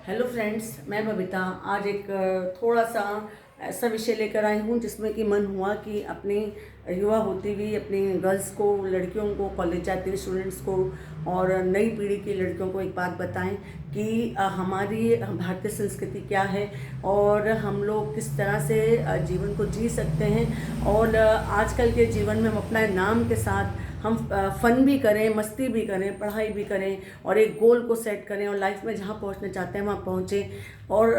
Hello friends, मैं बबीता आज एक थोड़ा सा ऐसा विषय लेकर आई हूँ जिसमें कि मन हुआ कि अपनी युवा होती हुई अपनी गर्ल्स को, लड़कियों को, कॉलेज जाती हुई स्टूडेंट्स को और नई पीढ़ी की लड़कियों को एक बात बताएं कि हमारी भारतीय संस्कृति क्या है और हम लोग किस तरह से जीवन को जी सकते हैं। और आजकल के जीवन में हम अपना नाम के साथ हम फन भी करें, मस्ती भी करें, पढ़ाई भी करें और एक गोल को सेट करें और लाइफ में जहाँ पहुँचना चाहते हैं वहाँ पहुँचें। और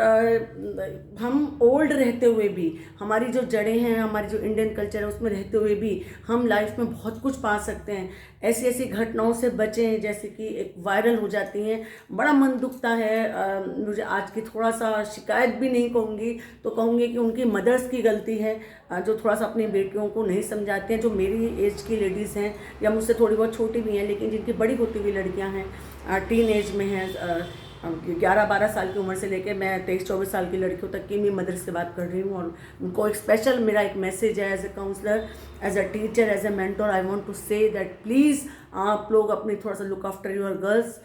हम ओल्ड रहते हुए भी, हमारी जो जड़ें हैं, हमारी जो इंडियन कल्चर है उसमें रहते हुए भी हम लाइफ में बहुत कुछ पा सकते हैं। ऐसी ऐसी घटनाओं से बचें जैसे कि एक वायरल हो जाती हैं। बड़ा मन दुखता है। मुझे आज की थोड़ा सा शिकायत भी नहीं कहूँगी तो कहूँगी कि उनकी मदर्स की गलती है जो थोड़ा सा अपनी बेटियों को नहीं समझाते हैं। जो मेरी एज की लेडीज़ हैं या मुझसे थोड़ी बहुत छोटी भी हैं लेकिन जिनकी बड़ी होती हुई लड़कियां हैं, टीन एज में हैं, 11-12 साल की उम्र से लेकर मैं 23-24 साल की लड़कियों तक की मैं मदर से बात कर रही हूँ। और उनको एक स्पेशल मेरा एक मैसेज है as a counsellor, as a teacher, as a mentor. I want to say that please आप लोग अपनी थोड़ा सा look after your girls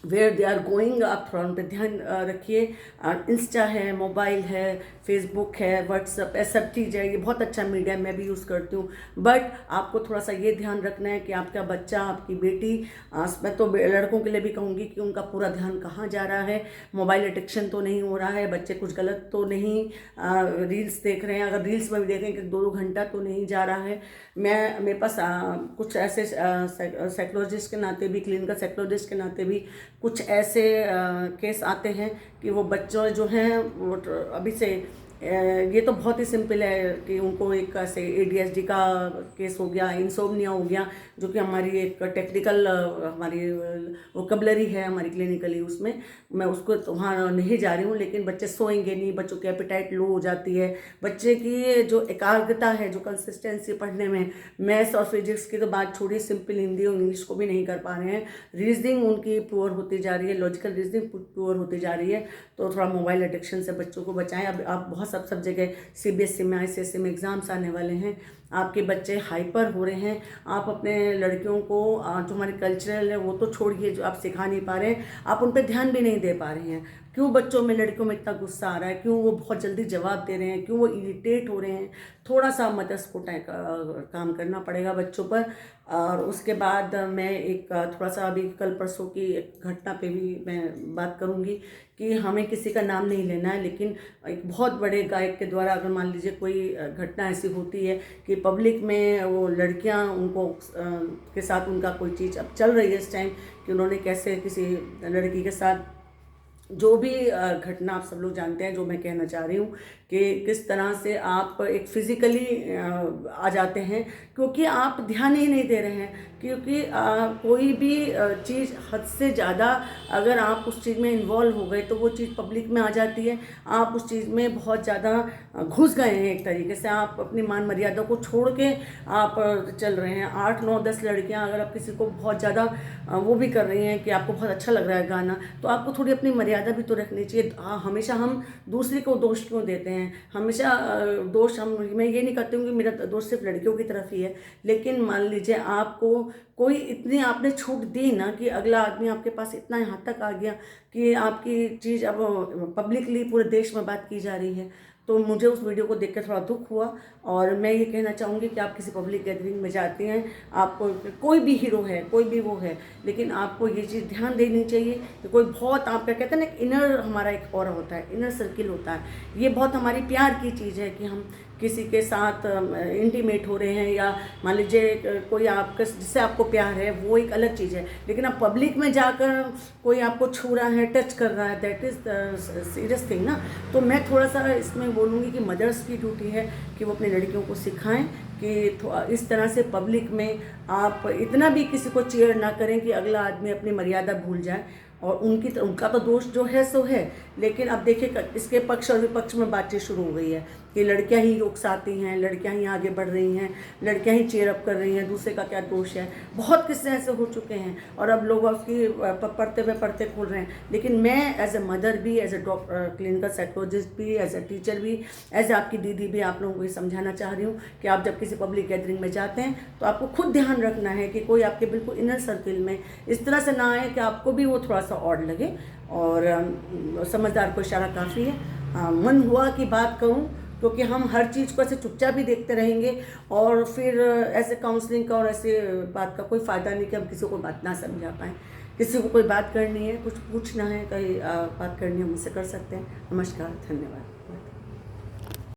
where they are going. आप थोड़ा उन पर ध्यान रखिए। इंस्टा है, मोबाइल है, फेसबुक है, व्हाट्सअप है, सब चीज़ है। ये बहुत अच्छा मीडिया मैं भी यूज़ करती हूँ। बट आपको थोड़ा सा ये ध्यान रखना है कि आपका बच्चा, आपकी बेटी, मैं तो लड़कों के लिए भी कहूँगी कि उनका पूरा ध्यान कहाँ जा रहा है। मोबाइल एडिक्शन तो नहीं हो रहा है, बच्चे कुछ गलत तो नहीं रील्स देख रहे हैं। अगर रील्स में भी देखें कि 2-2 घंटा तो नहीं जा रहा है। मेरे पास कुछ ऐसे साइकोलॉजिस्ट के नाते भी, क्लिनिकल साइकोलॉजिस्ट के नाते भी कुछ ऐसे केस आते हैं कि वो बच्चों जो हैं वो अभी से ये तो बहुत ही सिंपल है कि उनको एक ऐसे ADHD का केस हो गया, इंसोम्निया हो गया, जो कि हमारी एक टेक्निकल हमारी वोकैबुलरी है हमारी क्लिनिकली, उसमें मैं उसको तो वहाँ नहीं जा रही हूँ। लेकिन बच्चे सोएंगे नहीं, बच्चों की एपिटाइट लो हो जाती है, बच्चे की जो एकाग्रता है, जो कंसिस्टेंसी पढ़ने में, मैथ्स और फिजिक्स की तो बात छोड़िए, सिंपल हिंदी और इंग्लिश को भी नहीं कर पा रहे हैं। रीजनिंग उनकी पुअर होती जा रही है, लॉजिकल रीजनिंग पुअर होती जा रही है। तो थोड़ा मोबाइल एडिक्शन से बच्चों को बचाएं। अब आप बहुत सब जगह CBSE में, ICSE में एग्ज़ाम्स आने वाले हैं, आपके बच्चे हाइपर हो रहे हैं। आप अपने लड़कियों को जो हमारे कल्चरल है वो तो छोड़िए, जो आप सिखा नहीं पा रहे हैं, आप उन पर ध्यान भी नहीं दे पा रहे हैं। क्यों बच्चों में, लड़कियों में इतना गुस्सा आ रहा है, क्यों वो बहुत जल्दी जवाब दे रहे हैं, क्यों वो इरिटेट हो रहे हैं। थोड़ा सा मदर्स को काम करना पड़ेगा बच्चों पर। और उसके बाद मैं एक थोड़ा सा अभी कल परसों की एक घटना पे भी मैं बात करूँगी कि हमें किसी का नाम नहीं लेना है, लेकिन एक बहुत बड़े गायक के द्वारा अगर मान लीजिए कोई घटना ऐसी होती है कि पब्लिक में वो लड़कियां उनको के साथ उनका कोई चीज़ अब चल रही है इस टाइम कि उन्होंने कैसे किसी लड़की के साथ, जो भी घटना आप सब लोग जानते हैं, जो मैं कहना चाह रही हूँ कि किस तरह से आप एक फिज़िकली आ जाते हैं क्योंकि आप ध्यान ही नहीं दे रहे हैं। क्योंकि कोई भी चीज़ हद से ज़्यादा अगर आप उस चीज़ में इन्वॉल्व हो गए तो वो चीज़ पब्लिक में आ जाती है। आप उस चीज़ में बहुत ज़्यादा घुस गए हैं, एक तरीके से आप अपनी मान मर्यादा को छोड़ के आप चल रहे हैं। 8-9-10 लड़कियां अगर आप किसी को बहुत ज़्यादा वो भी कर रही हैं कि आपको बहुत अच्छा लग रहा है गाना, तो आपको थोड़ी अपनी मर्यादा भी तो रखनी चाहिए। हमेशा हम दूसरे को दोष क्यों देते हैं? हमेशा दोष मैं ये नहीं करती हूँ कि मेरा दोष सिर्फ लड़कियों की तरफ ही है, लेकिन मान लीजिए आपको कोई इतनी आपने छूट दी ना कि अगला आदमी आपके पास इतना यहाँ तक आ गया कि आपकी चीज़ अब पब्लिकली पूरे देश में बात की जा रही है। तो मुझे उस वीडियो को देखकर थोड़ा दुख हुआ। और मैं ये कहना चाहूँगी कि आप किसी पब्लिक गैदरिंग में जाते हैं, आपको कोई भी हीरो है, कोई भी वो है, लेकिन आपको ये चीज़ ध्यान देनी चाहिए कि कोई बहुत आपका कहते हैं ना, इनर हमारा एक ऑरा होता है, इनर सर्किल होता है। ये बहुत हमारी प्यार की चीज़ है कि हम किसी के साथ इंटीमेट हो रहे हैं, या मान लीजिए कोई आपका जिससे आपको प्यार है, वो एक अलग चीज़ है। लेकिन आप पब्लिक में जाकर कोई आपको छू रहा है, टच कर रहा है, that is the serious thing ना। तो मैं थोड़ा सा इसमें बोलूँगी कि मदर्स की ड्यूटी है कि वो अपनी लड़कियों को सिखाएं कि इस तरह से पब्लिक में आप इतना भी किसी को चीयर ना करें कि अगला आदमी अपनी मर्यादा भूल जाए। और उनका तो दोष जो है सो है, लेकिन अब देखिए इसके पक्ष और विपक्ष में बातचीत शुरू हो गई है कि लड़कियां ही उकसाती हैं, लड़कियां ही आगे बढ़ रही हैं, लड़कियां ही चेयर अप कर रही हैं, दूसरे का क्या दोष है। बहुत किस्से ऐसे हो चुके हैं और अब लोग उसकी पढ़ते खोल रहे हैं। लेकिन मैं एज ए मदर भी, as a doctor, clinical psychologist भी, एज ए टीचर भी, एज आपकी दीदी भी आप लोगों को ये समझाना चाह रही हूँ कि आप जब किसी पब्लिक गैदरिंग में जाते हैं तो आपको खुद ध्यान रखना है कि कोई आपके बिल्कुल इनर सर्किल में इस तरह से ना आए कि आपको भी वो थोड़ा सा ऑड लगे। और समझदार को इशारा काफ़ी है। मन हुआ कि बात कहूँ, क्योंकि हम हर चीज़ को ऐसे चुपचाप भी देखते रहेंगे और फिर ऐसे काउंसलिंग का और ऐसे बात का कोई फ़ायदा नहीं कि हम किसी को बात ना समझा पाएँ। किसी को कोई बात करनी है, कुछ पूछना है, कहीं बात करनी है, मुझसे कर सकते हैं। नमस्कार, धन्यवाद।